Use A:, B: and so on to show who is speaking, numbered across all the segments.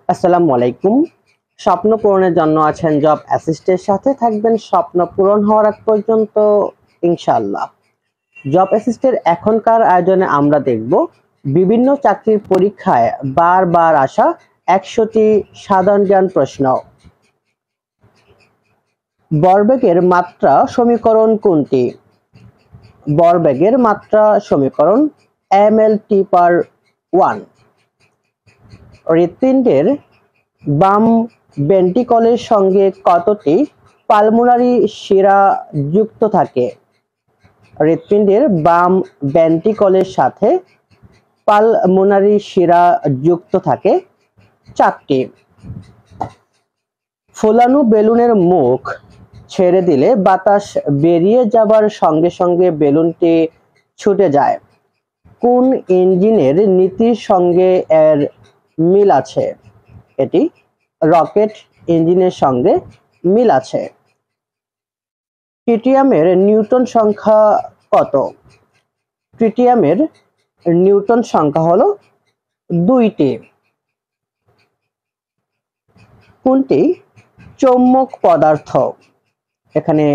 A: আসসালামু আলাইকুম। স্বপ্ন পূরণের জন্য আছেন জব অ্যাসিস্টের সাথে থাকবেন স্বপ্ন পূরণ হওয়ার আগ পর্যন্ত ইনশাআল্লাহ। জব অ্যাসিস্টের এখনকার আয়োজনে আমরা দেখব বিভিন্ন চাকরির পরীক্ষায় বারবার আসা ১০০টি সাধারণ জ্ঞান প্রশ্ন। ভরবেগের মাত্রা সমীকরণ কোনটি? ভরবেগের মাত্রা সমীকরণ mL/1। হৃৎপিণ্ডের বাম ভেন্ট্রিকলের সঙ্গে কতটি পালমোনারি শিরা যুক্ত থাকে? হৃৎপিণ্ডের বাম ভেন্ট্রিকলের সাথে পালমোনারি শিরা যুক্ত থাকে ৪টি। ফুলানো বেলুনের মুখ ছেড়ে দিলে বাতাস বেরিয়ে যাবার সঙ্গে সঙ্গে বেলুনটি ছুটে যায়। কোন ইঞ্জিনের নীতির সঙ্গে এর মিল আছে? এটি রকেট ইঞ্জিনের সঙ্গে মিল আছে। ট্রিটিয়ামের নিউটন সংখ্যা কত? ট্রিটিয়ামের নিউটন সংখ্যা হলো ২টি। কোনটি চৌম্বক পদার্থ? এখানে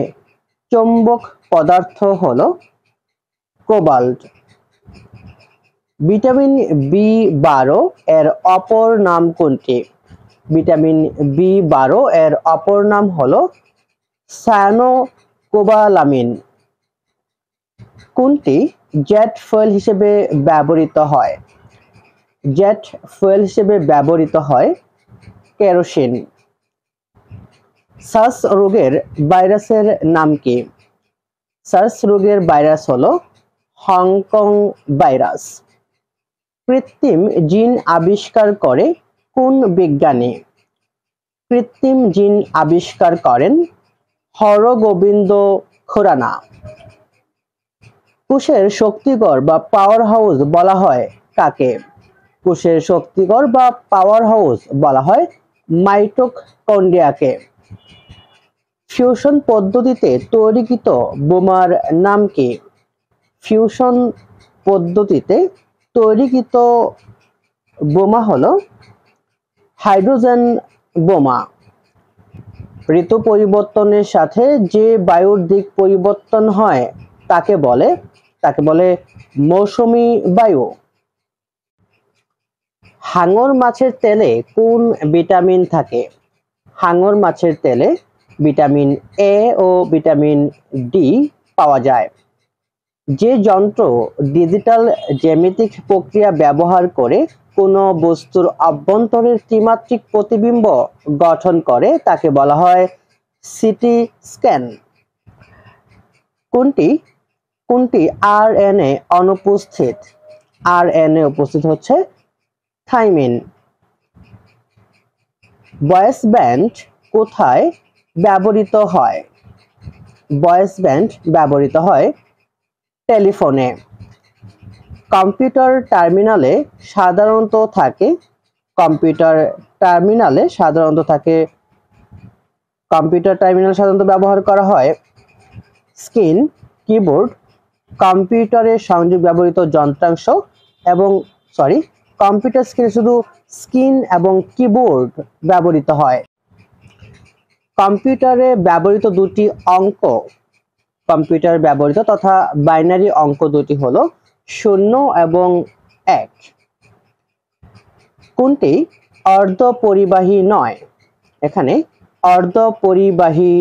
A: চৌম্বক পদার্থ হলো কোবাল্ট। ভিটামিন বি12 এর অপর নাম কোনটি? ভিটামিন বি12 এর অপর নাম হলো সায়ানোকোবালামিন। কোনটি জেট ফুয়েল হিসেবে ব্যবহৃত হয়? জেট ফুয়েল হিসেবে ব্যবহৃত হয় কেরোসিন। সার্স রোগের ভাইরাসের নাম কি? সার্স রোগের ভাইরাস হলো হংকং ভাইরাস। কৃত্রিম জিন আবিষ্কার করে কোন বিজ্ঞানী? কৃত্রিম জিন আবিষ্কার করেন হরগোবিন্দ খুরানা। কোষের শক্তিগড় বা পাওয়ার হাউস বলা হয় কাকে? কোষের শক্তিগড় বা পাওয়ার হাউস বলা হয় মাইটোকন্ড্রিয়াকে। ফিউশন পদ্ধতিতে তৈরিকৃত বোমার নাম কি? ফিউশন পদ্ধতিতে তৈরিকৃত বোমা হলো হাইড্রোজেন বোমা। ঋতু পরিবর্তনের সাথে যে বায়ুর দিক পরিবর্তন হয় তাকে বলে মৌসুমী বায়ু। হাঙর মাছের তেলে কোন ভিটামিন থাকে? হাঙর মাছের তেলে ভিটামিন এ ও ভিটামিন ডি পাওয়া যায়। যে যন্ত্র ডিজিটাল জ্যামিতিক প্রক্রিয়া ব্যবহার করে কোনো বস্তুর অভ্যন্তরের ত্রিমাত্রিক প্রতিবিম্ব গঠন করে তাকে বলা হয় সিটি স্ক্যান। কোনটি আরএনএ অনুপস্থিত? আরএনএ উপস্থিত হচ্ছে থাইমিন। ভয়েস ব্যান্ড কোথায় ব্যবহৃত হয়? ভয়েস ব্যান্ড ব্যবহৃত হয় টেলিফোনে। কম্পিউটার টার্মিনালে সাধারণত ব্যবহার করা হয় স্ক্রিন, কিবোর্ড, কম্পিউটারের সংযোগ ব্যবহৃত যন্ত্রাংশ এবং কম্পিউটার স্ক্রিনে শুধু স্ক্রিন এবং কিবোর্ড ব্যবহৃত হয়। কম্পিউটারে ব্যবহৃত দুটি অঙ্ক, কম্পিউটার ব্যবহৃত তথা বাইনারি অঙ্ক দুটি হলো 0 এবং 1। কোনটি অর্ধপরিবাহী নয়? এখানে অর্ধপরিবাহী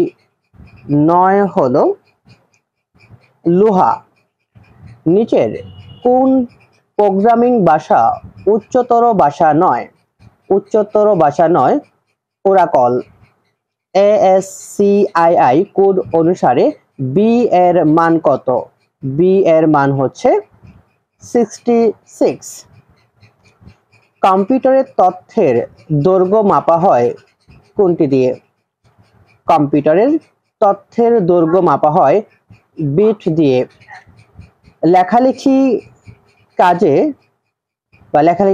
A: নয় হলো লোহা। নিচের কোন প্রোগ্রামিং ভাষা উচ্চতর ভাষা নয়? উচ্চতর ভাষা নয় ওরাকল। ASCII কোড অনুসারে বি এর মান কত? বি এর মান হচ্ছে 66। কম্পিউটারের তথ্যের দৈর্ঘ্য মাপা হয় কোনটি দিয়ে? কম্পিউটারের তথ্যের দৈর্ঘ্য মাপা হয় বিট দিয়ে। লেখালেখি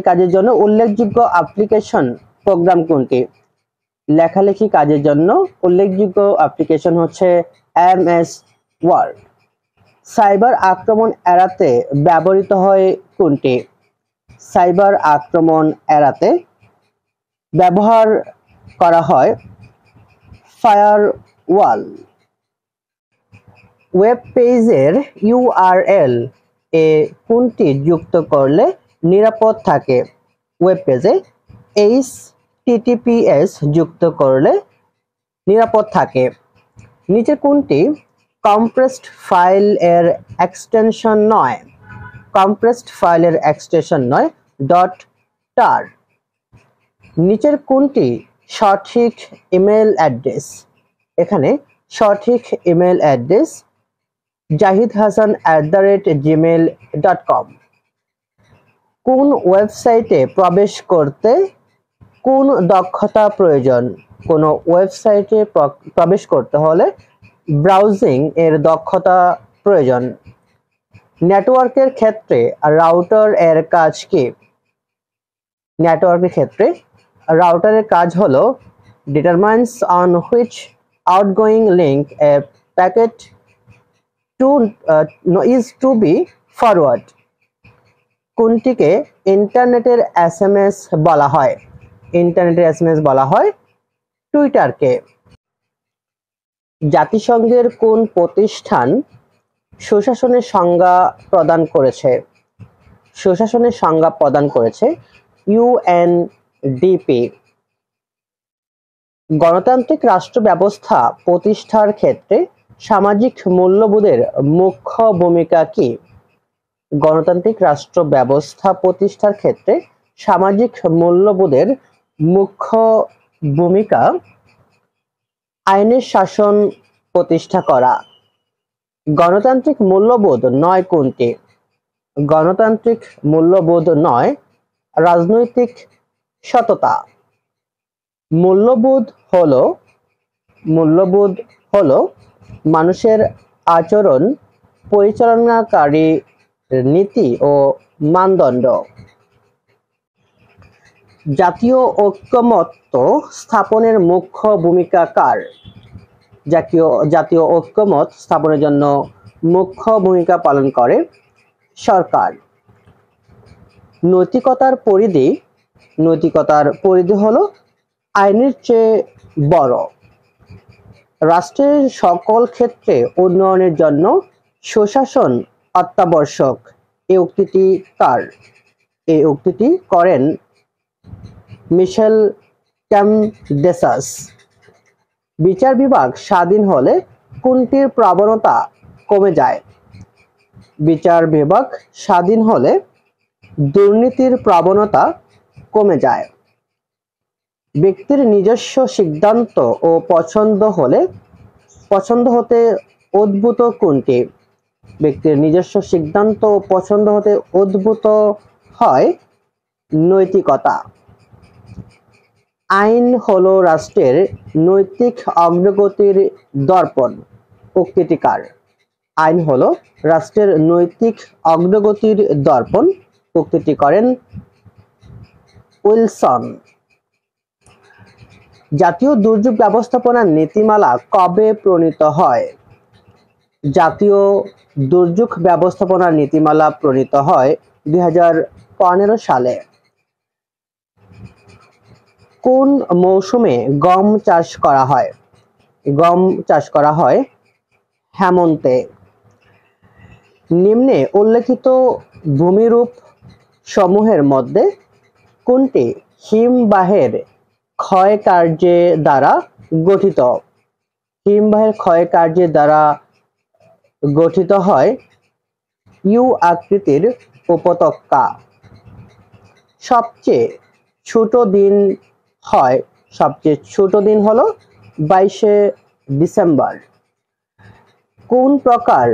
A: কাজের জন্য উল্লেখযোগ্য অ্যাপ্লিকেশন প্রোগ্রাম কোনটি? লেখালেখি কাজের জন্য উল্লেখযোগ্য অ্যাপ্লিকেশন হচ্ছে MS ওয়ার্ড। সাইবার আক্রমণ এড়াতে ব্যবহৃত হয় কোনটি? সাইবার আক্রমণ এড়াতে ব্যবহার করা হয় ফায়ারওয়াল। ওয়েব পেজের ইউআরএল এ কোনটি যুক্ত করলে নিরাপদ থাকে? ওয়েব পেজে HTTPS যুক্ত করলে নিরাপদ থাকে। নিচে কোনটি কম্প্রেসড ফাইল এর এক্সটেনশন নয়? কম্প্রেসড ফাইলের এক্সটেনশন নয় .tar। নিচের কোনটি সঠিক ইমেল অ্যাড্রেস? এখানে সঠিক ইমেল অ্যাড্রেস jahidhasan@gmail.com। কোন ওয়েবসাইটে প্রবেশ করতে কোন দক্ষতা প্রয়োজন? কোন ওয়েবসাইটে প্রবেশ করতে হলে ব্রাউজিং এর দক্ষতা প্রয়োজন। নেটওয়ার্কের ক্ষেত্রে রাউটার এর কাজ কি? নেটওয়ার্কের ক্ষেত্রে রাউটারের কাজ হলো determines on which outgoing link a packet is to be forward। কোনটিকে ইন্টারনেটের SMS বলা হয়? ইন্টারনেটের SMS বলা হয় টুইটারকে। জাতিসংঘের কোন প্রতিষ্ঠান সুশাসনের সংজ্ঞা প্রদান করেছে? সুশাসনের সংজ্ঞা প্রদান করেছে UNDP। গণতান্ত্রিক রাষ্ট্র ব্যবস্থা প্রতিষ্ঠার ক্ষেত্রে সামাজিক মূল্যবোধের মুখ্য ভূমিকা কি? গণতান্ত্রিক রাষ্ট্র ব্যবস্থা প্রতিষ্ঠার ক্ষেত্রে সামাজিক মূল্যবোধের মুখ্য ভূমিকা আইনের শাসন প্রতিষ্ঠা করা। গণতান্ত্রিক মূল্যবোধ নয় কোনটি? গণতান্ত্রিক মূল্যবোধ নয় রাজনৈতিক সততা। মূল্যবোধ হলো মানুষের আচরণ পরিচালনাকারী নীতি ও মানদণ্ড। জাতীয় ঐক্যমত্য স্থাপনের মুখ্য ভূমিকা কার? জাতীয় ঐক্যমত স্থাপনের জন্য মুখ্য ভূমিকা পালন করে সরকার। নৈতিকতার পরিধি হলো আইনের চেয়ে বড়। রাষ্ট্রের সকল ক্ষেত্রে উন্নয়নের জন্য সুশাসন অত্যাবশ্যক। এই উক্তিটি কার? এই উক্তিটি করেন মিশেল ক্যামডেসাস। বিচার বিভাগ স্বাধীন হলে কোনটির প্রবণতা কমে যায়? বিচার বিভাগ স্বাধীন হলে দুর্নীতির প্রবণতা কমে যায়। ব্যক্তির নিজস্ব সিদ্ধান্ত ও পছন্দ হতে উদ্ভূত কোনটি? ব্যক্তির নিজস্ব সিদ্ধান্ত ও পছন্দ হতে উদ্ভূত হয় নৈতিকতা। আইন হলো রাষ্ট্রের নৈতিক অগ্রগতির দর্পণ। উক্তিটি কার? আইন হলো রাষ্ট্রের নৈতিক অগ্রগতির দর্পণ। উক্তিটি করেন উইলসন। জাতীয় দুর্যোগ ব্যবস্থাপনা নীতিমালা কবে প্রণীত হয়? জাতীয় দুর্যোগ ব্যবস্থাপনা নীতিমালা প্রণীত হয় 2015 সালে। কোন মৌসুমে গম চাষ করা হয়? গম চাষ করা হয় হেমন্তে। নিম্নে উল্লেখিত ভূমিরূপ সমূহের মধ্যে কোনটি হিমবাহের ক্ষয়কার্যের দ্বারা গঠিত? হিমবাহের ক্ষয়কার্যের দ্বারা গঠিত হয় ইউ আকৃতির উপত্যকা। সবচেয়ে ছোট দিন হলো 22শে ডিসেম্বর। কোন প্রকার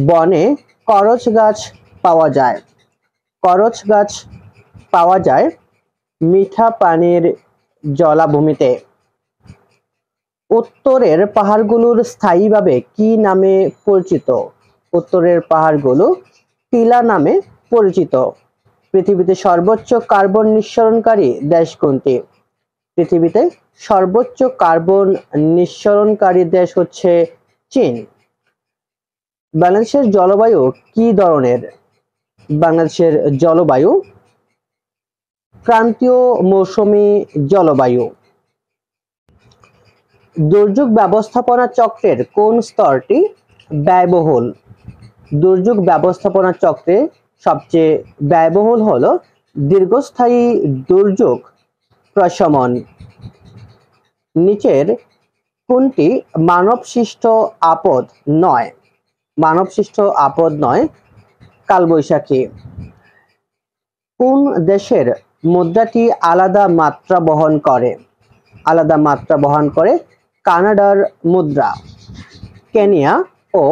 A: বনে করচ গাছ পাওয়া যায়? করচ গাছ পাওয়া যায় মিঠা পানির জলাভূমিতে। উত্তরের পাহাড়গুলোর স্থায়ীভাবে কি নামে পরিচিত? উত্তরের পাহাড়গুলো টিলা নামে পরিচিত। পৃথিবীতে সর্বোচ্চ কার্বন নিঃসরণকারী দেশ কোনটি? পৃথিবীতে সর্বোচ্চ কার্বন নিঃসরণকারী দেশ হচ্ছে চীন। বাংলাদেশের জলবায়ু কি ধরনের? বাংলাদেশের জলবায়ু ক্রান্তীয় মৌসুমী জলবায়ু। দুর্যোগ ব্যবস্থাপনা চক্রের কোন স্তরটি ব্যয়বহুল? দুর্যোগ ব্যবস্থাপনা চক্রে সবচেয়ে ব্যয়বহুল হলো দীর্ঘস্থায়ী দুর্যোগ প্রশমন। নিচের কোনটি মানবসৃষ্ট আপদ নয়? মানবসৃষ্ট আপদ নয় কালবৈশাখী। কোন দেশের মুদ্রাটি আলাদা মাত্রা বহন করে? আলাদা মাত্রা বহন করে কানাডার মুদ্রা। কেনিয়া ও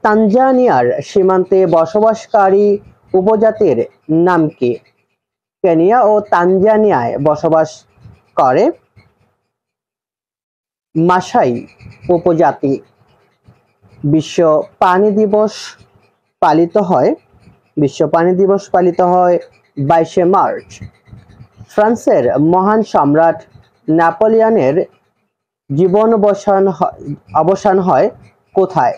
A: তানজানিয়ার সীমান্তে বসবাসকারী উপজাতির নাম কি? কেনিয়া ও তানজানিয়ায় বসবাস করে মাসাই উপজাতি। বিশ্ব পানি দিবস পালিত হয় 22শে মার্চ। ফ্রান্সের মহান সম্রাট নেপোলিয়নের জীবন অবসান হয় কোথায়?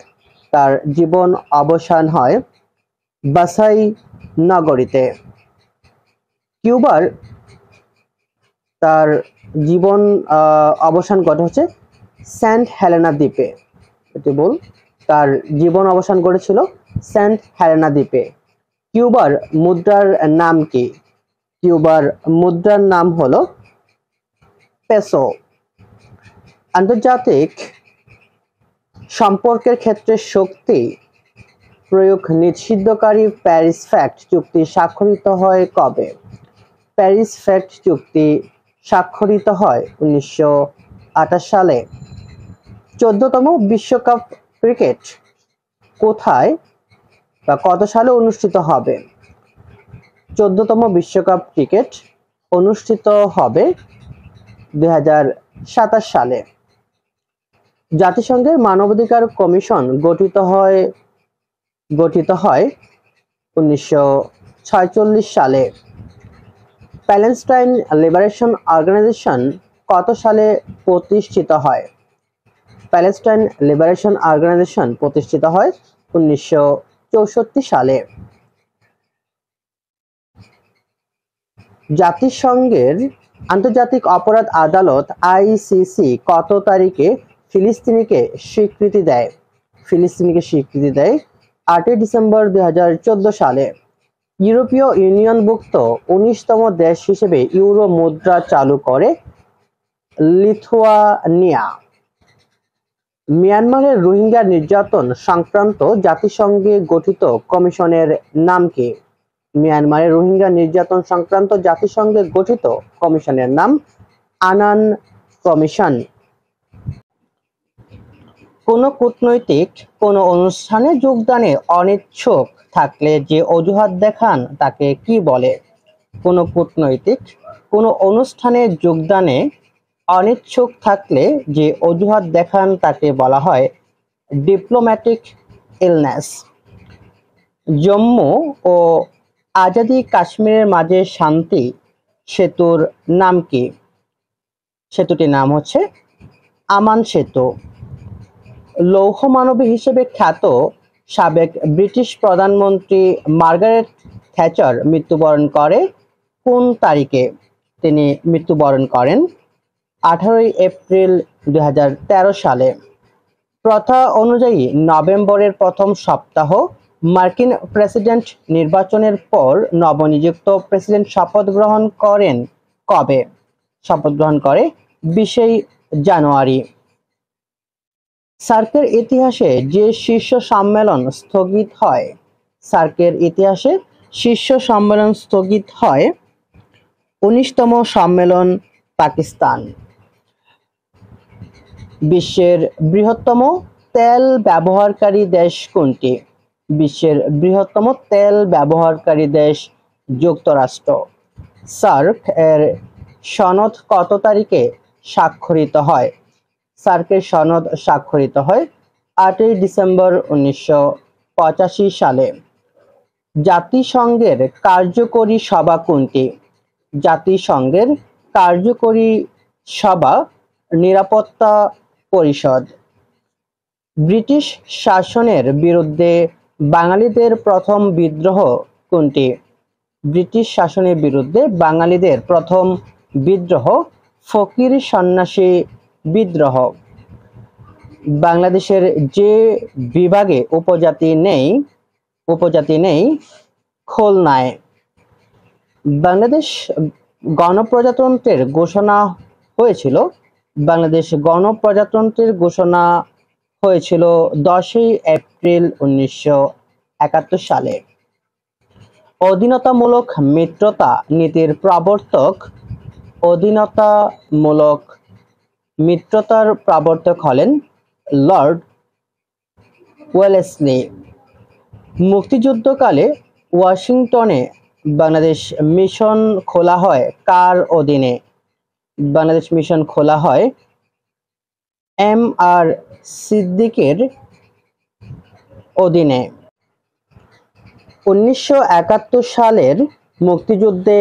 A: তার জীবন অবসান হয় বাসাই নগরীতে। কিউবার তার জীবন অবসান ঘটে হচ্ছে সেন্ট হেলেনা দ্বীপে। এটি বল, তার জীবন অবসান ঘটেছিল সেন্ট হেলেনা দ্বীপে। কিউবার মুদ্রার নাম কি? কিউবার মুদ্রার নাম হলো পেসো। আন্তর্জাতিক সম্পর্কের ক্ষেত্রে শক্তি প্রয়োগ নিষিদ্ধকারী প্যারিস ফ্যাক্ট চুক্তি স্বাক্ষরিত হয় কবে? প্যারিস ফ্যাক্ট চুক্তি স্বাক্ষরিত হয় 1928 সালে। 14তম বিশ্বকাপ ক্রিকেট কোথায় বা কত সালে অনুষ্ঠিত হবে? 14তম বিশ্বকাপ ক্রিকেট অনুষ্ঠিত হবে 2027 সালে। জাতিসংঘের মানবাধিকার কমিশন গঠিত হয় 1946 সালে। প্যালেস্টাইন লিবারেশন অর্গানাইজেশন কত সালে প্রতিষ্ঠিত হয়? প্যালেস্টাইন লিবারেশন অর্গানাইজেশন প্রতিষ্ঠিত হয় 1964 সালে। জাতিসংঘের আন্তর্জাতিক অপরাধ আদালত আইসিসি কত তারিখে ফিলিস্তিনিকে স্বীকৃতি দেয়? ফিলিস্তিনিকে স্বীকৃতি দেয় 8 ডিসেম্বর 2014 সালে। ইউরোপীয় ইউনিয়নভুক্ত 19তম দেশ হিসেবে ইউরো মুদ্রা চালু করে লিথুয়ানিয়া। মিয়ানমারের রোহিঙ্গা নির্যাতন সংক্রান্ত জাতিসংঘে গঠিত কমিশনের নাম কি? মিয়ানমারের রোহিঙ্গা নির্যাতন সংক্রান্ত জাতিসংঘে গঠিত কমিশনের নাম আনান কমিশন। কোন কূটনৈতিক কোন অনুষ্ঠানে যোগদানে অনিচ্ছুক থাকলে যে অজুহাত দেখান তাকে কি বলে? কোন কূটনৈতিক কোন অনুষ্ঠানে যোগদানে অনিচ্ছুক থাকলে যে অজুহাত দেখান তাকে বলা হয় ডিপ্লোম্যাটিক ইলনেস। জম্মু ও আজাদি কাশ্মীরের মাঝে শান্তি সেতুর নাম কি? সেতুটির নাম হচ্ছে আমান সেতু। লৌহ মানবী হিসেবে খ্যাত সাবেক ব্রিটিশ প্রধানমন্ত্রী মার্গারেট থ্যাচার মৃত্যুবরণ করে কোন তারিখে? তিনি মৃত্যুবরণ করেন 18 এপ্রিল 2013 সালে। প্রথা অনুযায়ী নভেম্বরের প্রথম সপ্তাহ মার্কিন প্রেসিডেন্ট নির্বাচনের পর নবনিযুক্ত প্রেসিডেন্ট শপথ গ্রহণ করেন কবে? শপথ গ্রহণ করে 20 জানুয়ারি। সার্কের ইতিহাসে যে শীর্ষ সম্মেলন স্থগিত হয়? সার্কের ইতিহাসে শীর্ষ সম্মেলন স্থগিত হয় 19তম সম্মেলন পাকিস্তান। বিশ্বের বৃহত্তম তেল ব্যবহারকারী দেশ কোনটি? বিশ্বের বৃহত্তম তেল ব্যবহারকারী দেশ যুক্তরাষ্ট্র। সার্ক এর সনদ কত তারিখে স্বাক্ষরিত হয়? সার্কের সনদ স্বাক্ষরিত হয় 8 ডিসেম্বর 1985 সালে। জাতিসংঘের কার্যকরী সভা কোনটি? জাতিসংঘের কার্যকরী সভা নিরাপত্তা পরিষদ। ব্রিটিশ শাসনের বিরুদ্ধে বাঙালিদের প্রথম বিদ্রোহ কোনটি? ব্রিটিশ শাসনের বিরুদ্ধে বাঙালিদের প্রথম বিদ্রোহ ফকির সন্ন্যাসী বিদ্রোহ। বাংলাদেশের যে বিভাগে উপজাতি নেই খুলনায়। বাংলাদেশ গণপ্রজাতন্ত্রের ঘোষণা হয়েছিল বাংলাদেশ গণপ্রজাতন্ত্রের ঘোষণা হয়েছিল 10ই এপ্রিল 1971 সালে। অধীনতামূলক মিত্রতা নীতির প্রবর্তক। অধীনতামূলক মিত্রতার প্রবর্তক হলেন লর্ড ওয়েলেসলি। মুক্তিযুদ্ধকালে ওয়াশিংটনে বাংলাদেশ মিশন খোলা হয় কার অধীনে? বাংলাদেশ মিশন খোলা হয় এম.আর. সিদ্দিকের অধীনে। 1971 সালের মুক্তিযুদ্ধে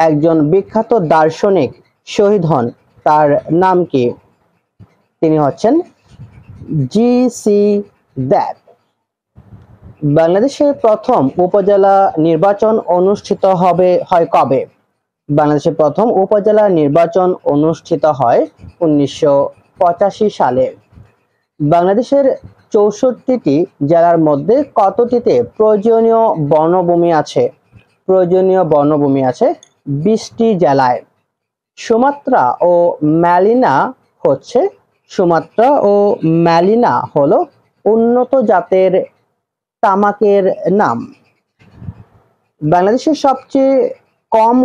A: একজন বিখ্যাত দার্শনিক শহীদ হন, তার নাম কি? তিনি হচ্ছেন জি.সি. দেব। বাংলাদেশের প্রথম উপজেলা নির্বাচন অনুষ্ঠিত হয় কবে? বাংলাদেশের প্রথম উপজেলা নির্বাচন অনুষ্ঠিত হয় 1985 সালে। বাংলাদেশের 64টি জেলার মধ্যে কতটিতে প্রয়োজনীয় বনভূমি আছে? প্রয়োজনীয় বনভূমি আছে 20টি জেলায়। সুমাত্রা ও ম্যালিনা হলো উন্নত জাতের তামাকের নাম। বাংলাদেশের সবচেয়ে কম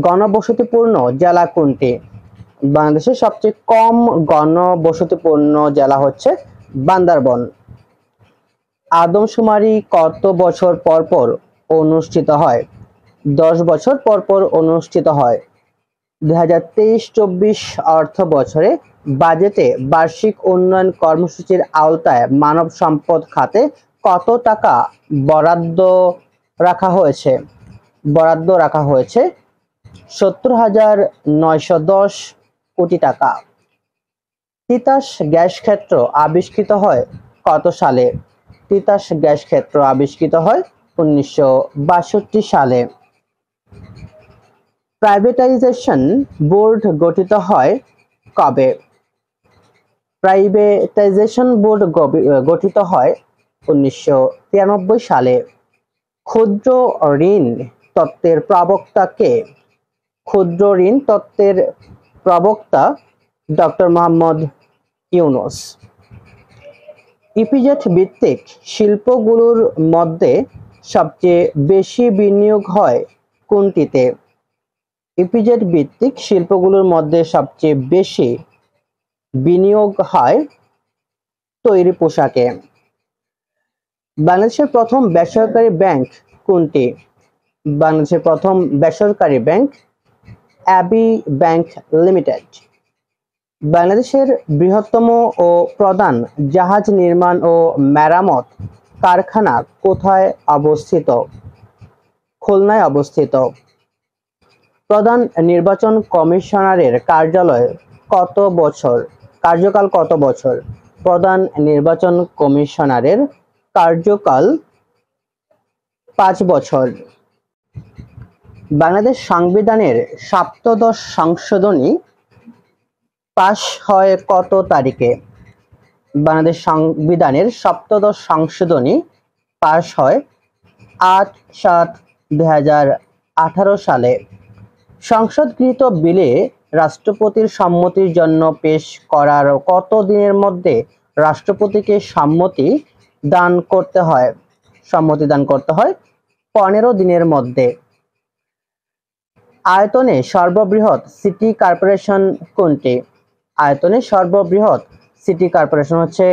A: ঘনবসতিপূর্ণ জেলা কোনটি? বাংলাদেশের সবচেয়ে কম ঘনবসতিপূর্ণ জেলা হচ্ছে বান্দরবান। আদমশুমারি কত বছর পর পর অনুষ্ঠিত হয়? 10 বছর পর পর অনুষ্ঠিত হয়। 2023-24 অর্থ বছরে বাজেটে বার্ষিক উন্নয়ন কর্মসূচির আওতায় মানব সম্পদ খাতে কত টাকা বরাদ্দ রাখা হয়েছে? বরাদ্দ রাখা হয়েছে 70,910 কোটি টাকা। তিতাস গ্যাস ক্ষেত্র আবিষ্কৃত হয় কত সালে? তিতাস গ্যাস ক্ষেত্র আবিষ্কৃত হয় 1962 সালে। প্রাইভেটাইজেশন বোর্ড গঠিত হয় কবে? প্রাইভেটাইজেশন বোর্ড গঠিত হয় 1993 সালে। ক্ষুদ্র ঋণ তত্ত্বের প্রবক্তা কে? ক্ষুদ্র ঋণ তত্ত্বের প্রবক্তা ডক্টর মোহাম্মদ ইউনূস। ইপিজেড ভিত্তিক শিল্পগুলোর মধ্যে সবচেয়ে বেশি বিনিয়োগ হয় কোনটিতে? ইপিজেড ভিত্তিক শিল্পগুলোর মধ্যে সবচেয়ে বেশি বিনিয়োগ হয় তৈরি পোশাকে। বাংলাদেশের প্রথম বেসরকারি ব্যাংক কোনটি? বাংলাদেশের প্রথম বেসরকারি ব্যাংক অ্যাবি ব্যাংক লিমিটেড। বাংলাদেশের বৃহত্তম ও প্রধান জাহাজ নির্মাণ ও মেরামত কারখানা কোথায় অবস্থিত? খুলনায় অবস্থিত। প্রধান নির্বাচন কমিশনারের কার্যকাল কত বছর? প্রধান নির্বাচন কমিশনারের কার্যকাল 5 বছর। বাংলাদেশ সংবিধানের সপ্তদশ সংশোধনী পাশ হয় কত তারিখে? বাংলাদেশ সংবিধানের সপ্তদশ সংশোধনী পাশ হয় 8/7/2018 সালে। সংসদ গৃহীত বিলে রাষ্ট্রপতির সম্মতির জন্য পেশ করার কত দিনের মধ্যে রাষ্ট্রপতিকে সম্মতি দান করতে হয়? 15 দিনের মধ্যে। আয়তনে সর্ববৃহৎ সিটি কর্পোরেশন কোনটি? আয়তনে সর্ববৃহৎ সিটি কর্পোরেশন হচ্ছে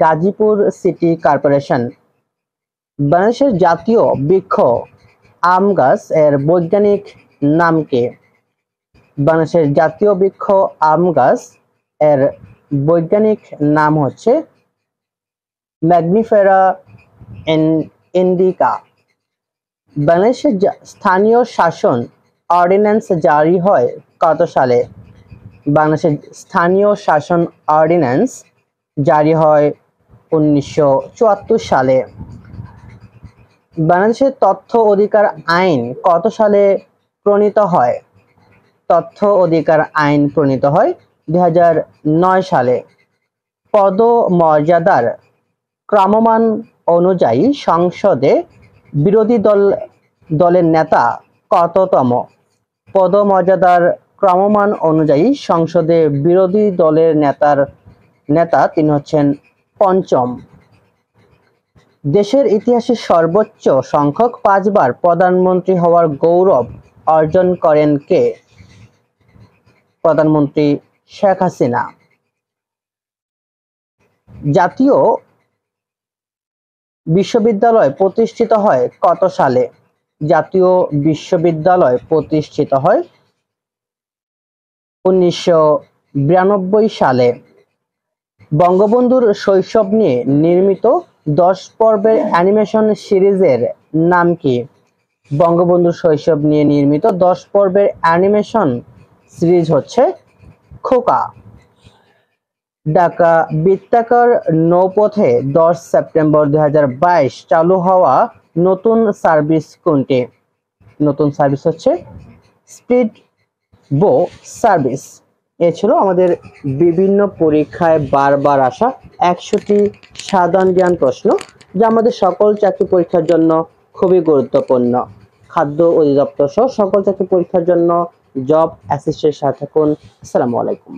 A: গাজীপুর সিটি কর্পোরেশন। বাংলাদেশের জাতীয় বৃক্ষ আম গাছ এর বৈজ্ঞানিক নাম কি? বাংলাদেশের জাতীয় বৃক্ষ আম গাছ এর বৈজ্ঞানিক নাম হচ্ছে ম্যাগনিফেরা ইন্ডিকা। বাংলাদেশের স্থানীয় শাসন অর্ডিন্যান্স জারি হয় কত সালে? বাংলাদেশের স্থানীয় শাসন অর্ডিন্যান্স জারি হয় 1974 সালে। বাংলাদেশের তথ্য অধিকার আইন কত সালে প্রণীত হয়? তথ্য অধিকার আইন প্রণীত হয় 2009 সালে। পদমর্যাদার ক্রমমান অনুযায়ী সংসদে বিরোধী দলের নেতা কততম? পদমর্যাদার ক্রমমান অনুযায়ী সংসদে বিরোধী দলের নেতা তিনি হচ্ছেন পঞ্চম। দেশের ইতিহাসে সর্বোচ্চ সংখ্যক 5 বার প্রধানমন্ত্রী হওয়ার গৌরব অর্জন করেন কে? প্রধানমন্ত্রী শেখ হাসিনা। জাতীয় বিশ্ববিদ্যালয় প্রতিষ্ঠিত হয় কত সালে? জাতীয় বিশ্ববিদ্যালয় প্রতিষ্ঠিত হয় 1992 সালে। বঙ্গবন্ধুর শৈশব নিয়ে নির্মিত 10 পর্বের অ্যানিমেশন সিরিজের নাম কি? বঙ্গবন্ধুর শৈশব নিয়ে নির্মিত 10 পর্বের অ্যানিমেশন সিরিজ হচ্ছে খোকা। ঢাকা বৃত্তাকার নৌপথে 10 সেপ্টেম্বর 2022 চালু হওয়া নতুন সার্ভিস কোনটি? নতুন সার্ভিস হচ্ছে স্পিড বো সার্ভিস। এ ছিল আমাদের বিভিন্ন পরীক্ষায় বারবার আসা 100টি সাধারণ জ্ঞান প্রশ্ন, যা আমাদের সকল চাকরি পরীক্ষার জন্য খুবই গুরুত্বপূর্ণ। খাদ্য অধিদপ্তর সহ সকল চাকরি পরীক্ষার জন্য জব অ্যাসিস্টের সাথে থাকুন। আসসালামু আলাইকুম।